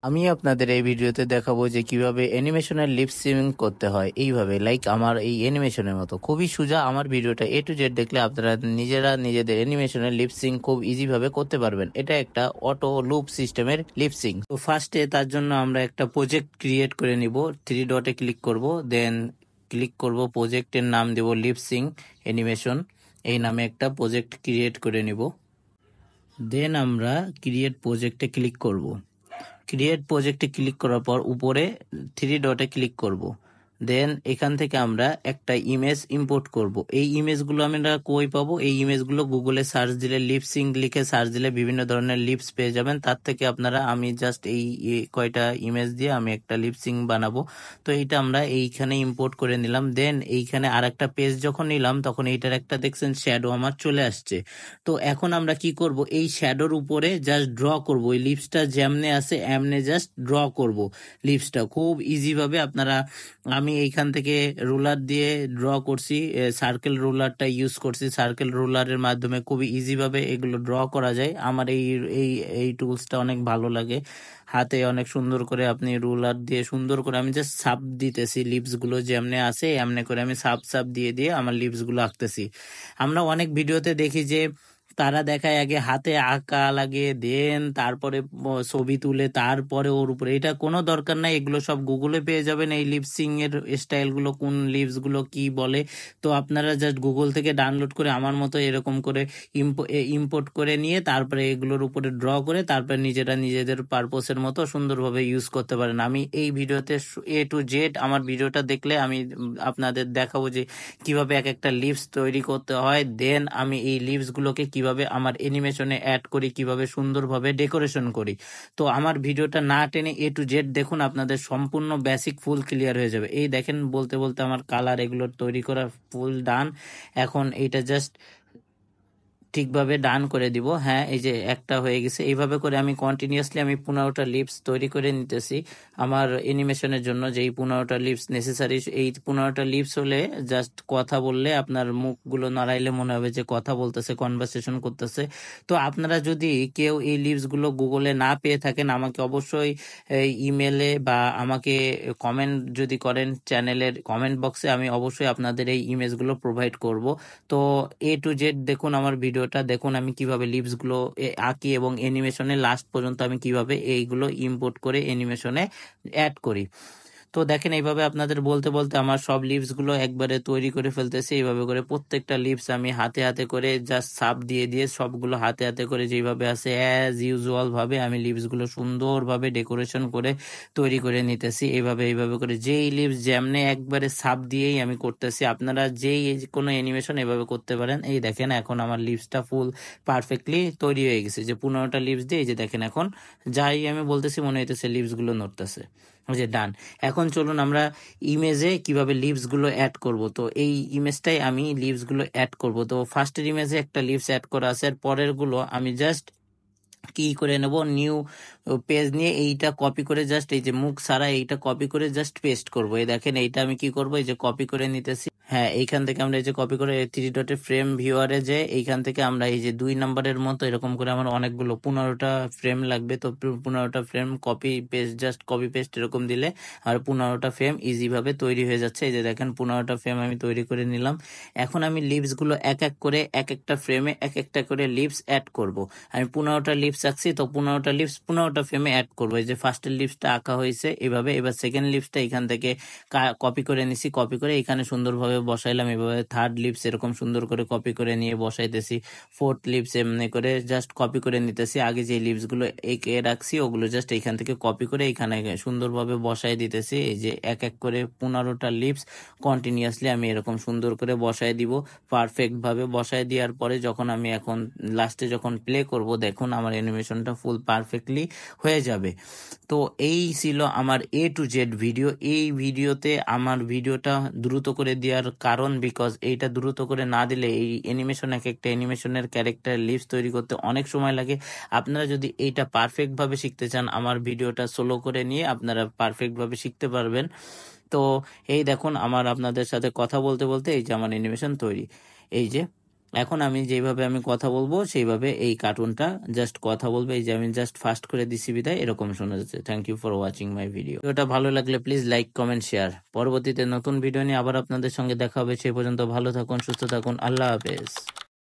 আমি আপনাদের এই ভিডিওতে দেখাবো যে কিভাবে অ্যানিমেশনের লিপ সিং করতে হয় এইভাবে, লাইক আমার এই অ্যানিমেশনের মতো খুবই সোজা। আমার ভিডিওটা A to Z দেখলে আপনারা নিজেরা নিজেদের অ্যানিমেশনের লিপ সিং খুব ইজি ভাবে করতে পারবেন। এটা একটা অটো লুপ সিস্টেমের লিপ সিং। তো ফার্স্টে তার জন্য আমরা একটা প্রজেক্ট ক্রিয়েট করে নিব। 3 ডটে ক্লিক করব, দেন ক্লিক করব, প্রজেক্টের নাম দেব লিপ সিং অ্যানিমেশন। এই নামে একটা প্রজেক্ট ক্রিয়েট করে নিব। দেন আমরা ক্রিয়েট প্রজেক্টে ক্লিক করব। ক্রিয়েট প্রজেক্টে ক্লিক করার পর উপরে 3 ডটে ক্লিক করব। দেন এখান থেকে আমরা একটা ইমেজ ইম্পোর্ট করব। এই ইমেজগুলো আমরা কই পাবো? এই ইমেজগুলো গুগলে সার্চ দিলে, লিপসিং লিখে সার্চ দিলে বিভিন্ন ধরনের লিপস পেয়ে যাবেন। তার থেকে আপনারা, আমি জাস্ট এই কয়টা ইমেজ দিয়ে আমি একটা লিপসিং বানাবো। তো এইটা আমরা এইখানে ইম্পোর্ট করে নিলাম। দেন এইখানে আর একটা পেজ যখন নিলাম তখন এইটার একটা দেখছেন শ্যাডো আমার চলে আসছে। তো এখন আমরা কি করব? এই শ্যাডোর উপরে জাস্ট ড্র করব। ওই লিপসটা যেমনে আছে এমনে জাস্ট ড্র করব লিপসটা খুব ইজি ভাবে। আপনারা, আমি এইখান থেকে রুলার দিয়ে ড্র করছি, সার্কেল রুলারটা ইউজ করছি। সার্কেল রুলারের মাধ্যমে খুবই ইজি ভাবে এগুলো ড্র করা যায়। আমার এই এই এই টুলসটা অনেক ভালো লাগে। হাতে অনেক সুন্দর করে আপনি রুলার দিয়ে সুন্দর করে আমি জাস্ট সাপ দিতেছি, লিপস গুলো যেমনে আছে এমনে করে আমি সাপ সাপ দিয়ে দিয়ে আমার লিপস গুলো আঁকতেছি। আমরা অনেক ভিডিওতে দেখি যে তারা দেখায় আগে হাতে আঁকা লাগে, দেন তারপরে ছবি তুলে তারপরে ওর উপরে। এটা কোনো দরকার নাই, এগুলো সব গুগলে পেয়ে যাবেন। এই লিপসিং এর স্টাইল গুলো, কোন লিপস গুলো কি বলে। তো আপনারা জাস্ট গুগল থেকে ডাউনলোড করে আমার মতো এরকম করে ইম্পোর্ট করে নিয়ে তারপরে এগুলোর উপরে ড্র করে তারপরে নিজেরা নিজেদের পারপোসের মতো সুন্দরভাবে ইউজ করতে পারেন। আমি এই ভিডিওতে A to Z আমার ভিডিওটা দেখলে আমি আপনাদের দেখাবো যে কিভাবে এক একটা লিপস তৈরি করতে হয়। দেন আমি এই লিপস গুলোকে কিভাবে আমার অ্যানিমেশনে অ্যাড করি, কিভাবে সুন্দরভাবে ডেকোরেশন করি। তো আমার ভিডিওটা না টেনে A to Z দেখুন, আপনাদের সম্পূর্ণ বেসিক ফুল ক্লিয়ার হয়ে যাবে। এই দেখেন, বলতে বলতে আমার কালার এগুলো তৈরি করা ফুল ডান। এখন এইটা জাস্ট ঠিকভাবে ডান করে দিব। হ্যাঁ, এই যে একটা হয়ে গেছে। এইভাবে করে আমি কন্টিনিউয়াসলি আমি 15টা লিপস তৈরি করে নিতেছি আমার অ্যানিমেশনের জন্য। যেই 15টা লিপস নেসেসারি, এই 15টা লিপস হলে জাস্ট কথা বললে আপনার মুখগুলো নাড়াইলে মনে হবে যে কথা বলতেছে, কনভারসেশন করতেছে। তো আপনারা যদি কেউ এই লিপসগুলো গুগলে না পেয়ে থাকেন, আমাকে অবশ্যই ইমেলে বা আমাকে কমেন্ট যদি করেন চ্যানেলের কমেন্ট বক্সে, আমি অবশ্যই আপনাদের এই ইমেজগুলো প্রোভাইড করব। তো A to Z দেখুন আমার ভিডিওটা, দেখুন আমি কিভাবে লিপস গুলো আঁকি এবং অ্যানিমেশনে লাস্ট পর্যন্ত আমি কিভাবে এইগুলো ইম্পোর্ট করে অ্যানিমেশনে অ্যাড করি। তো দেখেন, এইভাবে আপনাদের বলতে বলতে আমার সব লিপস গুলো একবারে তৈরি করে ফেলতেছি। এইভাবে করে প্রত্যেকটা লিপস আমি হাতে হাতে করে জাস্ট সাপ দিয়ে দিয়ে সবগুলো হাতে হাতে করে যেভাবে আছে অ্যাজ ইউজুয়াল ভাবে আমি লিপস গুলো সুন্দরভাবে ডেকোরেশন করে তৈরি করে নিতেছি। এইভাবে করে যেই লিপস যেমনে একবারে সাপ দিয়েই আমি করতেছি। আপনারা যেই কোনো অ্যানিমেশন এভাবে করতে পারেন। এই দেখেন, এখন আমার লিপসটা ফুল পারফেক্টলি তৈরি হয়ে গেছে। যে 15টা লিপস দিয়ে, এই যে দেখেন, এখন যাই আমি বলতেছি মনে হইতেছে লিপস গুলো নড়তেছে। যে ডান। এখন চলুন আমরা ইমেজে কিভাবে লিভস গুলো অ্যাড করব। তো এই ইমেজটাই আমি লিভস গুলো অ্যাড করব। তো ফার্স্টের ইমেজে একটা লিভস অ্যাড করা আছে, আর পরের গুলো আমি জাস্ট কি করে নেব, নিউ পেজ নিয়ে এইটা কপি করে জাস্ট এই যে মুখ সারা এইটা কপি করে জাস্ট পেস্ট করব। এই দেখেন, এইটা আমি কি করব, এই যে কপি করে নিতেছি। হ্যাঁ, এইখান থেকে আমরা এই যে কপি করে 3 ডটে ফ্রেম ভিউয়ারে যে এইখান থেকে আমরা এই যে 2 নম্বরের মতো এরকম করে আমার অনেকগুলো 15টা ফ্রেম লাগবে। তো 15টা frame copy paste, just copy paste এরকম দিলে আর 15টা ফ্রেম ইজি ভাবে তৈরি হয়ে যাচ্ছে। এই যে দেখেন 15টা ফ্রেম আমি তৈরি করে নিলাম। এখন আমি লিভস গুলো এক এক করে এক একটা ফ্রেমে এক একটা করে লিভস অ্যাড করব। আমি 15টা লিপস আঁকছি, তো 15টা লিপস 15টা ফ্রেমে অ্যাড করবো। এই যে ফার্স্টের লিপসটা আঁকা হয়েছে এভাবে। এবার সেকেন্ড লিপসটা এখান থেকে কপি করে নিছি, কপি করে এখানে সুন্দরভাবে বসাইলাম। এভাবে থার্ড লিপস এরকম সুন্দর করে কপি করে নিয়ে বসাইতেছি। ফোর্থ লিপস এমনি করে জাস্ট কপি করে নিতেছি। আগে যে লিপস গুলো এঁকে রাখছি ওগুলো জাস্ট এখান থেকে কপি করে এখানে সুন্দরভাবে বসাই দিতেছি। এই যে এক এক করে 15টা লিপস কন্টিনিউয়াসলি আমি এরকম সুন্দর করে বসাই দিব। পারফেক্ট ভাবে বসায় দেওয়ার পরে যখন আমি এখন লাস্টে যখন প্লে করব, দেখুন আমার অ্যানিমেশনটা ফুল পারফেক্টলি হয়ে যাবে। তো এই ছিল আমার A to Z ভিডিও। এই ভিডিওতে আমার ভিডিওটা দ্রুত করে দেওয়ার কারণ, বিকজ এইটা দ্রুত করে না দিলে এই অ্যানিমেশন, এক একটা অ্যানিমেশনের ক্যারেক্টার লিপস তৈরি করতে অনেক সময় লাগে। আপনারা যদি এইটা পারফেক্ট ভাবে শিখতে চান, আমার ভিডিওটা স্লো করে নিয়ে আপনারা পারফেক্ট ভাবে শিখতে পারবেন। তো এই দেখুন, আমার আপনাদের সাথে কথা বলতে বলতে এই যে আমার অ্যানিমেশন তৈরি। এই যে এখন আমি যেভাবে আমি কথা বলবো সেইভাবে এই কার্টুনটা জাস্ট কথা বলবে। এই যে আমি জাস্ট ফাস্ট করে দিছি বিদায় এরকম শোনা যাচ্ছে। Thank you for watching my video. ভিডিওটা ভালো লাগলে প্লিজ লাইক, কমেন্ট, শেয়ার। পরবর্তীতে নতুন ভিডিও নিয়ে আবার আপনাদের সঙ্গে দেখা হবে। সেই পর্যন্ত ভালো থাকুন, সুস্থ থাকুন। আল্লাহ হাফেজ।